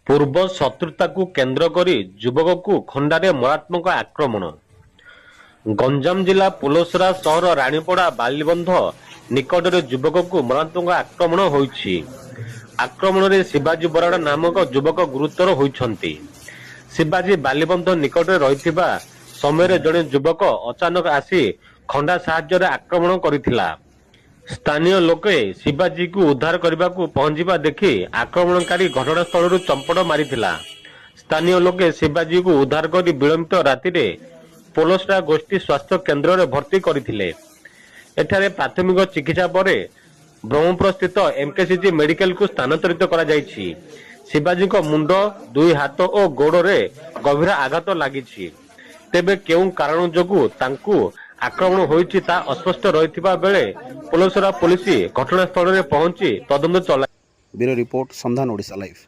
ପୂର୍ବ ଶତ୍ରୁତାକୁ କେନ୍ଦ୍ର କରି ଯୁବକକୁ ଖଣ୍ଡାରେ ମାରାତ୍ମକ ଆକ୍ରମଣ। ଗଞ୍ଜାମ ଜିଲ୍ଲା ପୋଲସରା ସହର ରାଣୀପଡ଼ା ବାଲିବନ୍ଧ ନିକଟରେ ଯୁବକକୁ ମାରାତ୍ମକ ଆକ୍ରମଣ ହୋଇଛି। ଆକ୍ରମଣରେ ଶିବାଜୀ ବରାଡ଼ ନାମକ ଯୁବକ ଗୁରୁତର ହୋଇଛନ୍ତି। ଶିବାଜୀ ବାଲିବନ୍ଧ ନିକଟରେ ରହିଥିବା ସମୟରେ ଜଣେ ଯୁବକ ଅଚାନକ ଆସି ଖଣ୍ଡା ସାହାଯ୍ୟରେ ଆକ୍ରମଣ କରିଥିଲା। ସ୍ଥାନୀୟ ଲୋକେ ଶିବାଜୀକୁ ଉଦ୍ଧାର କରିବାକୁ ପହଞ୍ଚିବା ଦେଖି ଆକ୍ରମଣକାରୀ ଘଟଣାସ୍ଥଳରୁ ଚମ୍ପଟ ମାରିଥିଲା। ସ୍ଥାନୀୟ ଲୋକେ ଶିବାଜୀକୁ ଉଦ୍ଧାର କରି ବିଳମ୍ବିତ ରାତିରେ ପୋଲସରା ଗୋଷ୍ଠୀ ସ୍ୱାସ୍ଥ୍ୟ କେନ୍ଦ୍ରରେ ଭର୍ତ୍ତି କରିଥିଲେ। ଏଠାରେ ପ୍ରାଥମିକ ଚିକିତ୍ସା ପରେ ବ୍ରହ୍ମପୁର ସ୍ଥିତ ଏମକେସିଜି ମେଡିକାଲକୁ ସ୍ଥାନାନ୍ତରିତ କରାଯାଇଛି। ଶିବାଜୀଙ୍କ ମୁଣ୍ଡ, ଦୁଇ ହାତ ଓ ଗୋଡ଼ରେ ଗଭୀର ଆଘାତ ଲାଗିଛି। ତେବେ କେଉଁ କାରଣ ଯୋଗୁଁ ତାଙ୍କୁ ଆକ୍ରମଣ ହୋଇଛି ତାହା ଅସ୍ପଷ୍ଟ ରହିଥିବା ବେଳେ ପୋଲସରା ପୁଲିସ ଘଟଣାସ୍ଥଳରେ ପହଞ୍ଚି ତଦନ୍ତ ଚଳାଇଛି। ବ୍ୟୁରୋ ରିପୋର୍ଟ, ସନ୍ଧାନ ଓଡ଼ିଶା ଲାଇଭ୍।